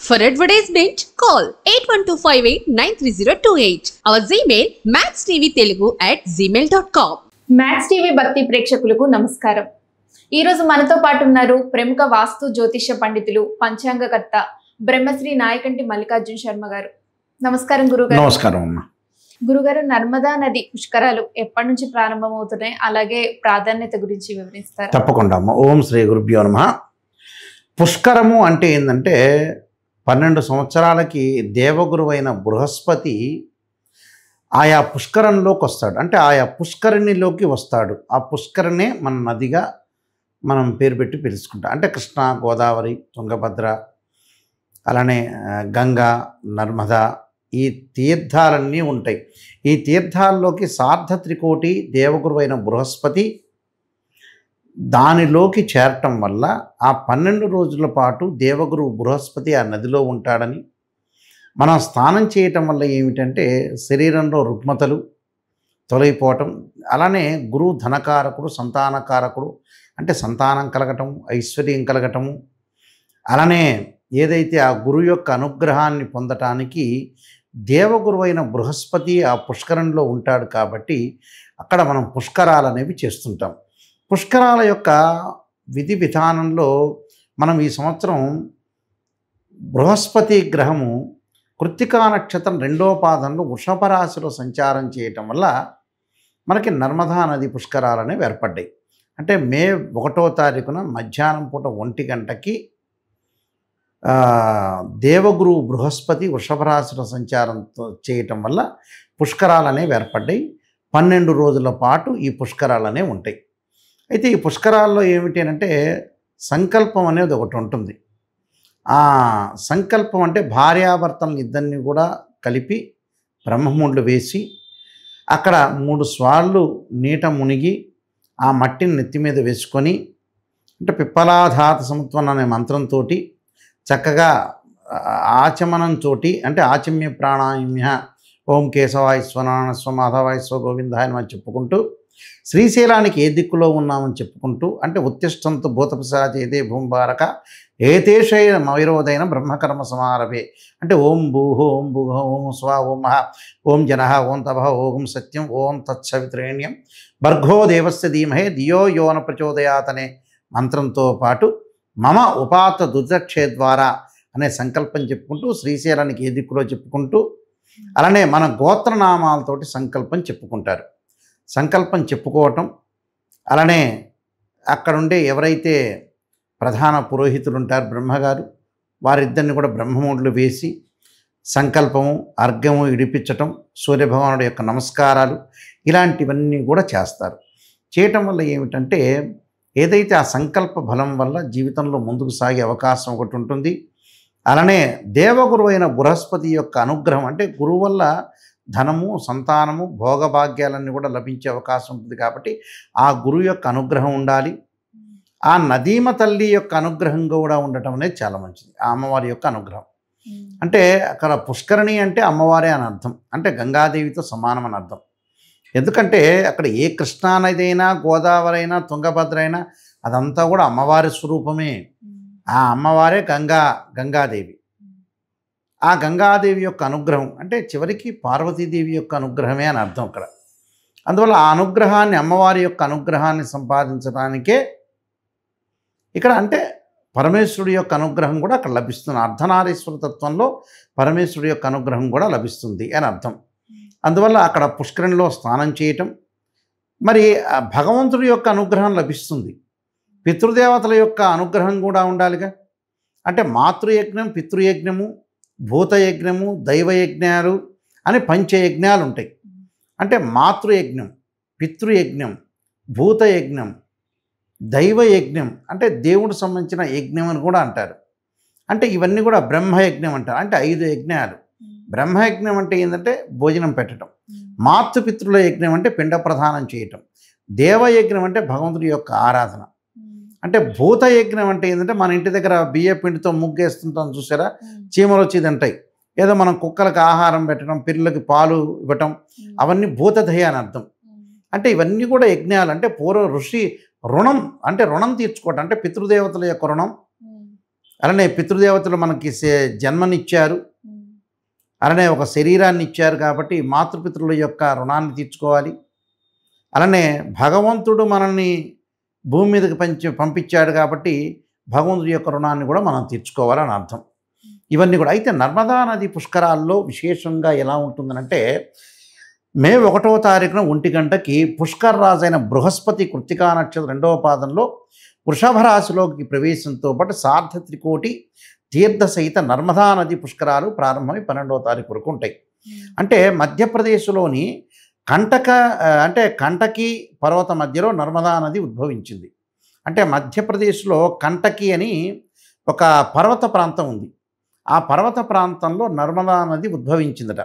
For advertisement, call 8125893028. Our Gmail maxtvtelugu@gmail.com. Max TV భక్తి ప్రేక్షకులకు నమస్కారం. ఈరోజు మనతో పాటు ఉన్నారు ప్రముఖ వాస్తు జ్యోతిష్య పండితులు, పంచాంగకర్త బ్రహ్మశ్రీ నాయకంటి మల్లికార్జున శర్మ గారు. నమస్కారం గురుగారు. నమస్కారం అమ్మా. గురుగారు, నర్మదా నది పుష్కరాలు ఎప్పటి నుంచి ప్రారంభమవుతున్నాయి, అలాగే ప్రాధాన్యత గురించి వివరిస్తారు? తప్పకుండా అమ్మ. ఓం శ్రీ గురుభ్యో నమః. పుష్కరము అంటే ఏంటంటే 12 సంవత్సరాలకి దేవగురువైన బృహస్పతి ఆయా పుష్కరంలోకి వస్తాడు. అంటే ఆయా పుష్కరిణిలోకి వస్తాడు. ఆ పుష్కరిణే మన నదిగా మనం పేరు పెట్టి పిలుచుకుంటాం. అంటే కృష్ణ, గోదావరి, తుంగభద్ర, అలానే గంగా, నర్మదా, ఈ తీర్థాలన్నీ ఉంటాయి. ఈ తీర్థాల్లోకి సార్ధ త్రికోటి దేవగురువైన బృహస్పతి దానిలోకి చేరటం వల్ల ఆ 12 రోజుల పాటు దేవగురువు బృహస్పతి ఆ నదిలో ఉంటాడని, మనం స్నానం చేయటం వల్ల ఏమిటంటే శరీరంలో రుగ్మతలు తొలగిపోవటం, అలానే గురువు ధనకారకుడు, సంతానకారకుడు, అంటే సంతానం కలగటం, ఐశ్వర్యం కలగటము, అలానే ఏదైతే ఆ గురువు యొక్క అనుగ్రహాన్ని పొందటానికి దేవగురువైన బృహస్పతి ఆ పుష్కరంలో ఉంటాడు కాబట్టి అక్కడ మనం పుష్కరాలు అనేవి చేస్తుంటాం. పుష్కరాల యొక్క విధి విధానంలో మనం ఈ సంవత్సరం బృహస్పతి గ్రహము కృత్తికా నక్షత్రం 2వ పాదంలో వృషభ రాశిలో సంచారం చేయటం వల్ల మనకి నర్మదా నది పుష్కరాలు అనేవి ఏర్పడ్డాయి. అంటే మే 1వ తారీఖున మధ్యాహ్నం పూట 1 గంటకి దేవగురువు బృహస్పతి వృషభ రాశిలో సంచారంతో చేయటం వల్ల పుష్కరాలు అనేవి ఏర్పడ్డాయి. 12 రోజుల పాటు ఈ పుష్కరాలు అనేవి ఉంటాయి. అయితే ఈ పుష్కరాల్లో ఏమిటి అంటే సంకల్పం అనేది ఒకటి ఉంటుంది. ఆ సంకల్పం అంటే భార్యాభర్తలను ఇద్దరిని కూడా కలిపి బ్రహ్మముండ్లు వేసి అక్కడ 3 స్వాళ్ళు నీట మునిగి ఆ మట్టిని నెత్తి మీద వేసుకొని, అంటే పిప్పలాధాత సముత్వన అనే మంత్రంతో చక్కగా ఆచమనంతో, అంటే ఆచమ్య ప్రాణాయామ్య ఓం కేశవాయ స్వనారాయణ స్వ మాధవాయ స్వ గోవిందాయ అని చెప్పుకుంటూ, శ్రీశైలానికి ఏ దిక్కులో ఉన్నామని చెప్పుకుంటూ, అంటే ఉత్తిష్టంతు భూతపిశాచ ఏదే భూంబారక ఏతేషై వైరోదైన బ్రహ్మకర్మ సమారభే, అంటే ఓం భూహో ఓం భూహ ఓం స్వ ఓం మహ ఓం జనః ఓం తపః ఓం సత్యం ఓం తత్సవిత్రేణ్యం భర్గో దేవస్య ధీమహే ధియో యోన ప్రచోదయాత్ అనే మంత్రంతో పాటు మమ ఉపాత దుర్దక్షే ద్వారా అనే సంకల్పం చెప్పుకుంటూ, శ్రీశైలానికి ఏ దిక్కులో చెప్పుకుంటూ, అలానే మన గోత్రనామాలతోటి సంకల్పం చెప్పుకుంటారు. సంకల్పం చెప్పుకోవటం, అలానే అక్కడుండే ఎవరైతే ప్రధాన పురోహితులు ఉంటారు బ్రహ్మగారు, వారిద్దరిని కూడా బ్రహ్మముండ్లు వేసి సంకల్పము, అర్ఘ్యము ఇడిపించటం, సూర్యభగవానుడి యొక్క నమస్కారాలు, ఇలాంటివన్నీ కూడా చేస్తారు. చేయటం వల్ల ఏమిటంటే ఏదైతే ఆ సంకల్ప బలం వల్ల జీవితంలో ముందుకు సాగే అవకాశం ఒకటి ఉంటుంది. అలానే దేవగురువైన బృహస్పతి యొక్క అనుగ్రహం, అంటే గురువు వల్ల ధనము, సంతానము, భోగభాగ్యాలన్నీ కూడా లభించే అవకాశం ఉంటుంది. కాబట్టి ఆ గురువు యొక్క అనుగ్రహం ఉండాలి. ఆ నదీమ తల్లి యొక్క అనుగ్రహం కూడా ఉండటం అనేది చాలా మంచిది. ఆ అమ్మవారి యొక్క అనుగ్రహం అంటే అక్కడ పుష్కరిణి అంటే అమ్మవారే అని అర్థం, అంటే గంగాదేవితో సమానం అని అర్థం. ఎందుకంటే అక్కడ ఏ కృష్ణా నది అయినా, గోదావరి అయినా, తుంగభద్ర అయినా అదంతా కూడా అమ్మవారి స్వరూపమే. ఆ అమ్మవారే గంగాదేవి. ఆ గంగాదేవి యొక్క అనుగ్రహం అంటే చివరికి పార్వతీదేవి యొక్క అనుగ్రహమే అని అర్థం అక్కడ. అందువల్ల ఆ అనుగ్రహాన్ని, అమ్మవారి యొక్క అనుగ్రహాన్ని సంపాదించడానికే ఇక్కడ, అంటే పరమేశ్వరుడి యొక్క అనుగ్రహం కూడా అక్కడ లభిస్తుంది. అర్ధనారీశ్వర తత్వంలో పరమేశ్వరుడి యొక్క అనుగ్రహం కూడా లభిస్తుంది అని అర్థం. అందువల్ల అక్కడ పుష్కరిణిలో స్నానం చేయటం, మరి భగవంతుడి యొక్క అనుగ్రహం లభిస్తుంది. పితృదేవతల యొక్క అనుగ్రహం కూడా ఉండాలిగా. అంటే మాతృయజ్ఞం, పితృయజ్ఞము, భూతయజ్ఞము, దైవయజ్ఞాలు అని పంచయజ్ఞాలు ఉంటాయి. అంటే మాతృయజ్ఞం, పితృయజ్ఞం, భూతయజ్ఞం, దైవయజ్ఞం, అంటే దేవుడు సంబంధించిన యజ్ఞం అని కూడా అంటారు. అంటే ఇవన్నీ కూడా బ్రహ్మయజ్ఞం అంటారు. అంటే 5 యజ్ఞాలు. బ్రహ్మయజ్ఞం అంటే ఏంటంటే భోజనం పెట్టడం, మాతృపితృల యజ్ఞం అంటే పిండ ప్రదానం చేయటం, దేవయజ్ఞం అంటే భగవంతుడి యొక్క ఆరాధన, అంటే భూతయజ్ఞం అంటే ఏంటంటే మన ఇంటి దగ్గర బియ్య పిండితో ముగ్గేస్తుంటాం చూసారా, చీమలు వచ్చి తింటాయి, ఏదో మనం కుక్కలకు ఆహారం పెట్టడం, పిల్లలకి పాలు ఇవ్వటం, అవన్నీ భూతదయ అని అర్థం. అంటే ఇవన్నీ కూడా యజ్ఞాలు. అంటే పూర్వ ఋషి రుణం, అంటే రుణం తీర్చుకోవటం, అంటే పితృదేవతల యొక్క రుణం, అలానే పితృదేవతలు మనకి జన్మనిచ్చారు, అలానే ఒక శరీరాన్ని ఇచ్చారు కాబట్టి మాతృపితృల యొక్క రుణాన్ని తీర్చుకోవాలి. అలానే భగవంతుడు మనల్ని భూమి మీదకి పంపించాడు కాబట్టి భగవంతుడి యొక్క రుణాన్ని కూడా మనం తీర్చుకోవాలని అర్థం. ఇవన్నీ కూడా అయితే నర్మదా నది పుష్కరాల్లో విశేషంగా ఎలా ఉంటుందనంటే మే 1వ తారీఖున 1 గంటకి పుష్కర రాజైన బృహస్పతి కృత్తికా నక్షత్రం 2వ పాదంలో వృషభ రాశిలోకి ప్రవేశంతో పాటు సార్ధ త్రికోటి తీర్థ సహిత నర్మదా నది పుష్కరాలు ప్రారంభమై 12వ తారీఖు వరకు ఉంటాయి. అంటే మధ్యప్రదేశ్లోని కంటకి పర్వత మధ్యలో నర్మదా నది ఉద్భవించింది. అంటే మధ్యప్రదేశ్లో కంటకి అని ఒక పర్వత ప్రాంతం ఉంది. ఆ పర్వత ప్రాంతంలో నర్మదా నది ఉద్భవించిందట.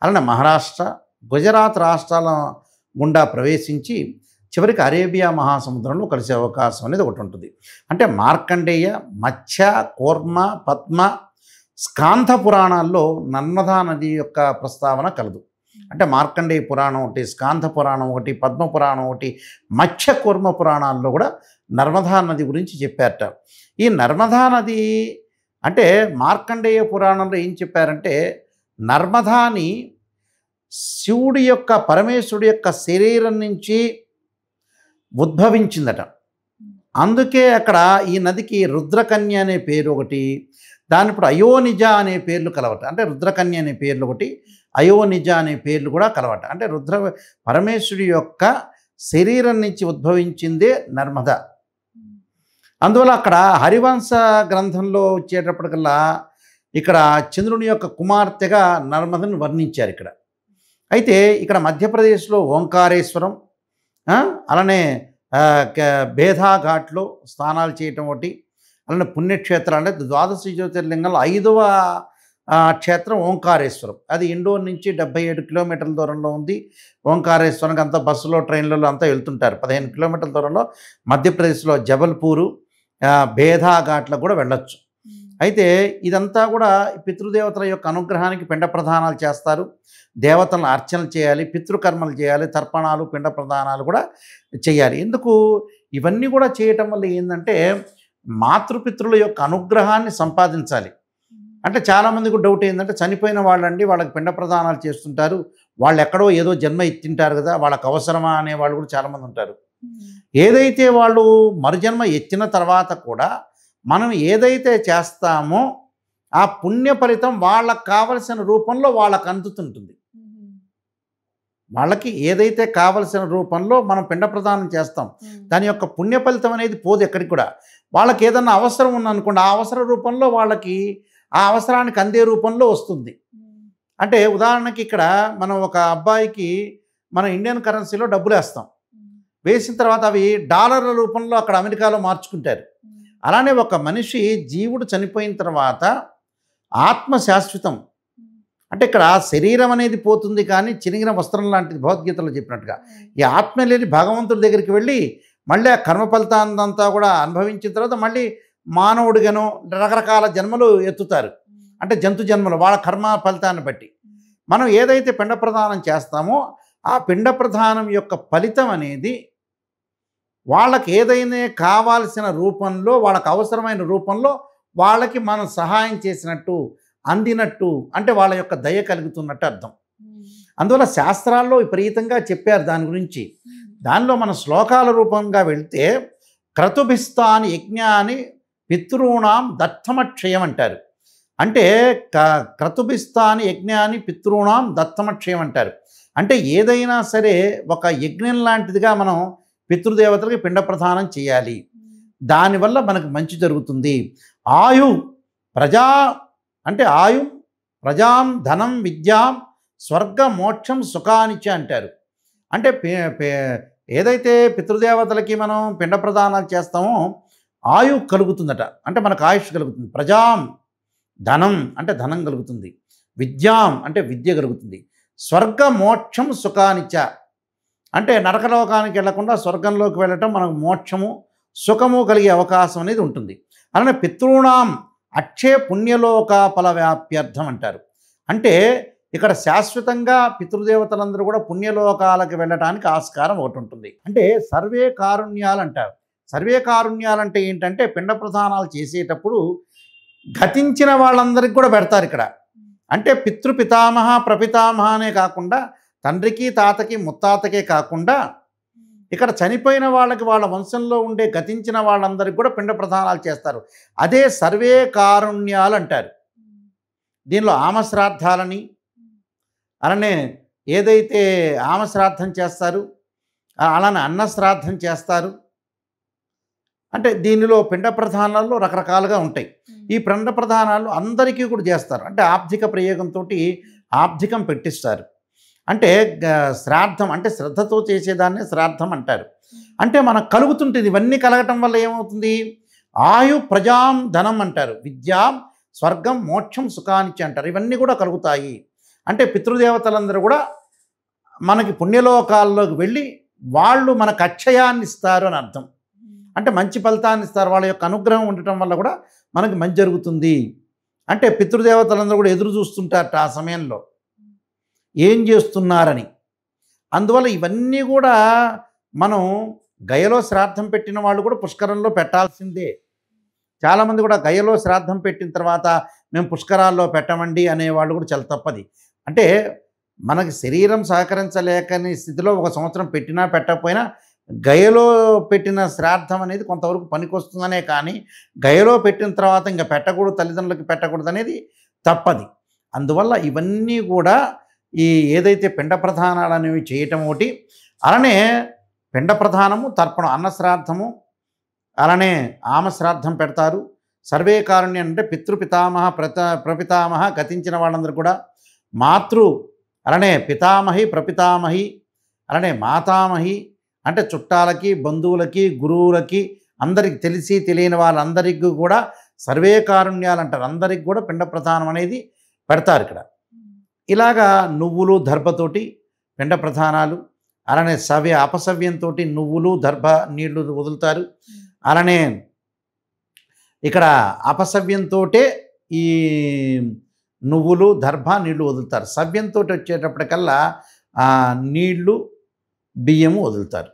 అలానే మహారాష్ట్ర, గుజరాత్ రాష్ట్రాల గుండా ప్రవేశించి చివరికి అరేబియా మహాసముద్రంలో కలిసే అవకాశం అనేది ఒకటి ఉంటుంది. అంటే మార్కండేయ, మత్స్య, కూర్మ, పద్మ, స్కాంధ పురాణాల్లో నర్మదా నది యొక్క ప్రస్తావన కలదు. అంటే మార్కండేయ పురాణం ఒకటి, స్కాంధ పురాణం ఒకటి, పద్మ పురాణం ఒకటి, మత్స్య కూర్మ పురాణాల్లో కూడా నర్మదా నది గురించి చెప్పారట. ఈ నర్మదా నది అంటే మార్కండేయ పురాణంలో ఏం చెప్పారంటే నర్మదాని శివుడి యొక్క పరమేశ్వరుడి యొక్క శరీరం నుంచి ఉద్భవించిందట. అందుకే అక్కడ ఈ నదికి రుద్రకన్య అనే పేరు ఒకటి, దాని ఇప్పుడు అయోనిజ అనే పేర్లు కలవట. అంటే రుద్రకన్య అనే పేర్లు ఒకటి, అయోనిజ అనే పేర్లు కూడా కలవట. అంటే పరమేశ్వరుడి యొక్క శరీరం నుంచి ఉద్భవించిందే నర్మద. అందువల్ల అక్కడ హరివంశ గ్రంథంలో వచ్చేటప్పటికల్లా ఇక్కడ చంద్రుని యొక్క కుమార్తెగా నర్మదను వర్ణించారు ఇక్కడ. అయితే ఇక్కడ మధ్యప్రదేశ్లో ఓంకారేశ్వరం, అలానే బేధా ఘాట్లో స్నానాలు చేయటం ఒకటి, అలానే పుణ్యక్షేత్రాలు అంటే 12 జ్యోతిర్లింగంలో 5వ క్షేత్రం ఓంకారేశ్వరం. అది ఇండోర్ నుంచి 77 కిలోమీటర్ల దూరంలో ఉంది. ఓంకారేశ్వరంకి అంతా బస్సులో ట్రైన్లలో అంతా వెళ్తుంటారు. 15 కిలోమీటర్ల దూరంలో మధ్యప్రదేశ్లో జబల్పూరు, బేధా ఘాట్లకు కూడా వెళ్ళొచ్చు. అయితే ఇదంతా కూడా పితృదేవతల యొక్క అనుగ్రహానికి పిండ ప్రదానాలు చేస్తారు, దేవతలను అర్చనలు చేయాలి, పితృకర్మలు చేయాలి, తర్పణాలు, పిండ ప్రదానాలు కూడా చేయాలి. ఎందుకు ఇవన్నీ కూడా చేయటం వల్ల ఏంటంటే మాతృపితృల యొక్క అనుగ్రహాన్ని సంపాదించాలి. అంటే చాలామందికి డౌట్ ఏంటంటే చనిపోయిన వాళ్ళండి వాళ్ళకి పిండ ప్రదానాలు చేస్తుంటారు, వాళ్ళు ఎక్కడో ఏదో జన్మ ఎత్తింటారు కదా, వాళ్ళకి అవసరమా అనే వాళ్ళు కూడా చాలామంది ఉంటారు. ఏదైతే వాళ్ళు మరుజన్మ ఎత్తిన తర్వాత కూడా మనం ఏదైతే చేస్తామో ఆ పుణ్య ఫలితం వాళ్ళకు కావలసిన రూపంలో వాళ్ళకు అందుతుంటుంది. వాళ్ళకి ఏదైతే కావలసిన రూపంలో మనం పిండ ప్రదానం చేస్తాం దాని యొక్క పుణ్య ఫలితం అనేది పోదు ఎక్కడికి కూడా. వాళ్ళకి ఏదన్నా అవసరం ఉందనుకోండి, ఆ అవసర రూపంలో వాళ్ళకి ఆ అవసరానికి అందే రూపంలో వస్తుంది. అంటే ఉదాహరణకి ఇక్కడ మనం ఒక అబ్బాయికి మన ఇండియన్ కరెన్సీలో డబ్బులు వేస్తాం, వేసిన తర్వాత అవి డాలర్ల రూపంలో అక్కడ అమెరికాలో మార్చుకుంటారు. అలానే ఒక మనిషి జీవుడు చనిపోయిన తర్వాత ఆత్మ శాశ్వతం. అంటే ఇక్కడ శరీరం అనేది పోతుంది కానీ చినిగిన వస్త్రం లాంటిది భగవద్గీతలో చెప్పినట్టుగా. ఈ ఆత్మ లేని భగవంతుడి దగ్గరికి వెళ్ళి మళ్ళీ ఆ కర్మ ఫలితాన్నంతా కూడా అనుభవించిన తర్వాత మళ్ళీ మానవుడిగానో రకరకాల జన్మలు ఎత్తుతారు. అంటే జంతు జన్మలు వాళ్ళ కర్మ ఫలితాన్ని బట్టి మనం ఏదైతే పిండ ప్రదానం చేస్తామో ఆ పిండ ప్రదానం యొక్క ఫలితం అనేది వాళ్ళకి ఏదైనా కావాల్సిన రూపంలో, వాళ్ళకి అవసరమైన రూపంలో వాళ్ళకి మనం సహాయం చేసినట్టు, అందినట్టు, అంటే వాళ్ళ యొక్క దయ కలుగుతున్నట్టు అర్థం. అందువల్ల శాస్త్రాల్లో విపరీతంగా చెప్పారు దాని గురించి. దానిలో మన శ్లోకాల రూపంగా వెళ్తే క్రతుభిస్తాని యజ్ఞాని పితృణాం దత్తమక్షయం అంటారు. అంటే క్రతుభిస్తాని యజ్ఞాని పితృణాం దత్తమక్షయం అంటారు. అంటే ఏదైనా సరే ఒక యజ్ఞం లాంటిదిగా మనం పితృదేవతలకి పిండ ప్రదానం చేయాలి, దానివల్ల మనకు మంచి జరుగుతుంది. ఆయు ప్రజా అంటే ఆయు ప్రజాం ధనం విద్యాం స్వర్గ మోక్షం సుఖానిచ అంటారు. అంటే ఏదైతే పితృదేవతలకి మనం పిండ ప్రదానాలు చేస్తామో ఆయు కలుగుతుందట, అంటే మనకు ఆయుష్ కలుగుతుంది. ప్రజాం ధనం అంటే ధనం కలుగుతుంది, విద్యాం అంటే విద్య కలుగుతుంది, స్వర్గ మోక్షం సుఖానిచ అంటే నరకలోకానికి వెళ్లకుండా స్వర్గంలోకి వెళ్ళటం, మనకు మోక్షము సుఖము కలిగే అవకాశం అనేది ఉంటుంది. అలానే పితృణాం అక్షయ పుణ్యలోక ఫల వ్యాప్యర్థం అంటారు. అంటే ఇక్కడ శాశ్వతంగా పితృదేవతలందరూ కూడా పుణ్యలోకాలకు వెళ్ళడానికి ఆస్కారం ఒకటి ఉంటుంది. అంటే సర్వే కారుణ్యాలు అంటారు. సర్వే కారుణ్యాలు అంటే ఏంటంటే పిండ ప్రదానాలు చేసేటప్పుడు గతించిన వాళ్ళందరికీ కూడా పెడతారు ఇక్కడ. అంటే పితృపితామహ ప్రపితామహ అనే కాకుండా తండ్రికి తాతకి ముత్తాతకే కాకుండా ఇక్కడ చనిపోయిన వాళ్ళకి వాళ్ళ వంశంలో ఉండే గతించిన వాళ్ళందరికీ కూడా పిండ ప్రదానాలు చేస్తారు. అదే సర్వే కారుణ్యాలు అంటారు. దీనిలో ఆమశ్రాద్ధాలని అలానే ఏదైతే ఆమశ్రాద్ధం చేస్తారు అలానే అన్నశ్రాద్ధం చేస్తారు. అంటే దీనిలో పిండ ప్రధానాల్లో రకరకాలుగా ఉంటాయి. ఈ పిండ ప్రధానాలు అందరికీ కూడా చేస్తారు. అంటే ఆబ్ధిక ప్రయోగంతో ఆబ్ధికం పెట్టిస్తారు. అంటే శ్రాద్ధం అంటే శ్రద్ధతో చేసేదాన్ని శ్రాద్ధం అంటారు. అంటే మనకు కలుగుతుంటుంది. ఇవన్నీ కలగటం వల్ల ఏమవుతుంది? ఆయు ప్రజాం ధనం అంటారు, విద్యాం స్వర్గం మోక్షం సుఖానిచ్చి అంటారు. ఇవన్నీ కూడా కలుగుతాయి. అంటే పితృదేవతలందరూ కూడా మనకి పుణ్యలోకాల్లోకి వెళ్ళి వాళ్ళు మనకు అక్షయాన్ని ఇస్తారు అని అర్థం. అంటే మంచి ఫలితాన్ని ఇస్తారు. వాళ్ళ యొక్క అనుగ్రహం ఉండటం వల్ల కూడా మనకి మంచి జరుగుతుంది. అంటే పితృదేవతలందరూ కూడా ఎదురు చూస్తుంటారట ఆ సమయంలో ఏం చేస్తున్నారని. అందువల్ల ఇవన్నీ కూడా మనం గయలో శ్రాద్ధం పెట్టిన వాళ్ళు కూడా పుష్కరంలో పెట్టాల్సిందే. చాలామంది కూడా గయలో శ్రాద్ధం పెట్టిన తర్వాత మేము పుష్కరాల్లో పెట్టమండి అనేవాళ్ళు కూడా చాలా తప్పది. అంటే మనకి శరీరం సహకరించలేకని స్థితిలో ఒక సంవత్సరం పెట్టినా పెట్టకపోయినా గయలో పెట్టిన శ్రాద్ధం అనేది కొంతవరకు పనికొస్తుందనే కానీ గయలో పెట్టిన తర్వాత ఇంకా పెట్టకూడదు, తల్లిదండ్రులకి పెట్టకూడదు అనేది తప్పది. అందువల్ల ఇవన్నీ కూడా ఈ ఏదైతే పిండ ప్రధానాలు అనేవి చేయటం ఒకటి, అలానే పిండ ప్రధానము తర్పణం అన్నశ్రాద్ధము అలానే ఆమశ్రాద్ధం పెడతారు. సర్వే కారుణ్యం అంటే పితృపితామహ ప్రపితామహ గతించిన వాళ్ళందరూ కూడా మాతృ అలానే పితామహి ప్రపితామహి అలానే మాతామహి అంటే చుట్టాలకి బంధువులకి గురువులకి అందరికి తెలిసి తెలియని వాళ్ళందరికీ కూడా సర్వే కారుణ్యాలు అంటారు. అందరికి కూడా పిండ ప్రధానం అనేది పెడతారు ఇక్కడ. ఇలాగా నువ్వులు దర్భతోటి పిండ ప్రధానాలు అలానే అపసవ్యంతో నువ్వులు దర్భ నీళ్లు వదులుతారు. అలానే ఇక్కడ అపసవ్యంతో ఈ నువ్వులు దర్భ నీళ్లు వదులుతారు. సవ్యంతో వచ్చేటప్పటికల్లా నీళ్లు బియ్యము వదులుతారు.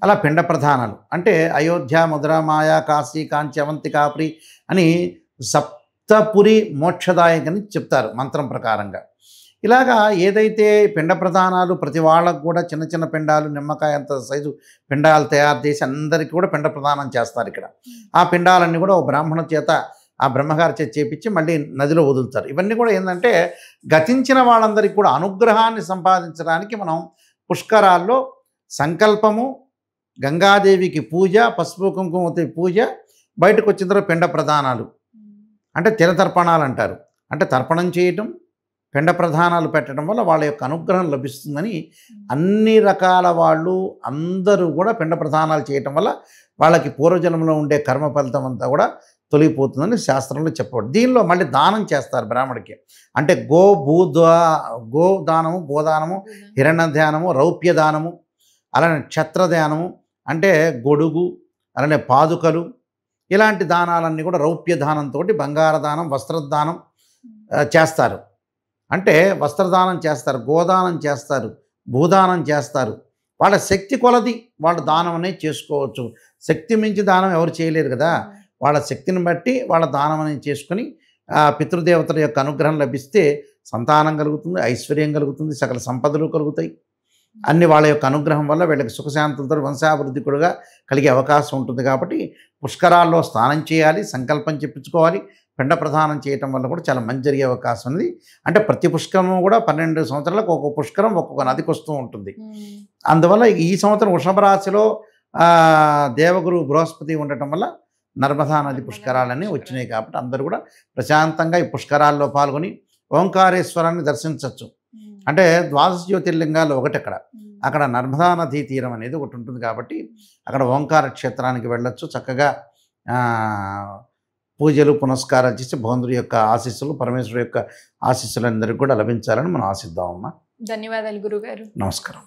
అలా పిండ ప్రధానాలు అంటే అయోధ్య మధుర మాయా కాశీ కాంచి అవంతి కాపురి అని సప్తపురి మోక్షదాయకని చెప్తారు మంత్రం ప్రకారంగా. ఇలాగా ఏదైతే పిండ ప్రధానాలు ప్రతి వాళ్ళకు కూడా చిన్న చిన్న పిండాలు నిమ్మకాయ అంత సైజు పిండాలు తయారు చేసి అందరికీ కూడా పిండ ప్రదానం చేస్తారు ఇక్కడ. ఆ పిండాలన్నీ కూడా ఓ బ్రాహ్మణ చేత ఆ బ్రహ్మగారి చేత చేపించి మళ్ళీ నదిలో వదులుతారు. ఇవన్నీ కూడా ఏంటంటే గతించిన వాళ్ళందరికీ కూడా అనుగ్రహాన్ని సంపాదించడానికి మనం పుష్కరాల్లో సంకల్పము, గంగాదేవికి పూజ, పసుపు కుంకుమతో పూజ, బయటకు వచ్చిన తర్వాత పిండ ప్రధానాలు అంటే తిరతర్పణాలు అంటారు. అంటే తర్పణం చేయటం, పిండ ప్రధానాలు పెట్టడం వల్ల వాళ్ళ యొక్క అనుగ్రహం లభిస్తుందని అన్ని రకాల వాళ్ళు అందరూ కూడా పిండ ప్రధానాలు చేయటం వల్ల వాళ్ళకి పూర్వజన్మలో ఉండే కర్మ ఫలితం అంతా కూడా తొలగిపోతుందని శాస్త్రంలో చెప్పబడి. దీనిలో మళ్ళీ దానం చేస్తారు బ్రాహ్మడికి. అంటే గో దానము, గోదానము, హిరణ్య ధ్యానము, రౌప్య దానము, అలానే క్షత్రదానము అంటే గొడుగు, అలానే పాదుకలు, ఇలాంటి దానాలన్నీ కూడా రౌప్య దానంతో బంగార దానం, వస్త్రదానం చేస్తారు. అంటే వస్త్రదానం చేస్తారు, గోదానం చేస్తారు, భూదానం చేస్తారు. వాళ్ళ శక్తి కొలది వాళ్ళు దానం అనేది చేసుకోవచ్చు. శక్తి మించి దానం ఎవరు చేయలేరు కదా. వాళ్ళ శక్తిని బట్టి వాళ్ళ దానం అనేది చేసుకుని పితృదేవతల యొక్క అనుగ్రహం లభిస్తే సంతానం కలుగుతుంది, ఐశ్వర్యం కలుగుతుంది, సకల సంపదలు కలుగుతాయి. అన్ని వాళ్ళ యొక్క అనుగ్రహం వల్ల వీళ్ళకి సుఖశాంతులతో వంశాభివృద్ధి కూడా కలిగే అవకాశం ఉంటుంది. కాబట్టి పుష్కరాల్లో స్నానం చేయాలి, సంకల్పం చెప్పించుకోవాలి. పిండ ప్రదానం చేయటం వల్ల కూడా చాలా మంచి జరిగే అవకాశం ఉంది. అంటే ప్రతి పుష్కరం కూడా 12 సంవత్సరాలకు ఒక్కొక్క పుష్కరం ఒక్కొక్క నదికి వస్తూ ఉంటుంది. అందువల్ల ఈ సంవత్సరం వృషభ రాశిలో దేవగురు బృహస్పతి ఉండటం వల్ల నర్మదా నది పుష్కరాలన్నీ వచ్చినాయి. కాబట్టి అందరూ కూడా ప్రశాంతంగా ఈ పుష్కరాల్లో పాల్గొని ఓంకారేశ్వరాన్ని దర్శించవచ్చు. అంటే ద్వాదశ జ్యోతిర్లింగాలు ఒకటి అక్కడ నర్మదా నదీ తీరం అనేది ఒకటి ఉంటుంది. కాబట్టి అక్కడ ఓంకార క్షేత్రానికి వెళ్ళొచ్చు. చక్కగా పూజలు పునస్కారాలు చేసి భగవంతుడి యొక్క ఆశీస్సులు, పరమేశ్వరుడు యొక్క ఆశీస్సులు అందరికీ కూడా లభించాలని మనం ఆశిద్దామమ్మా. ధన్యవాదాలు గురుగారు. నమస్కారం.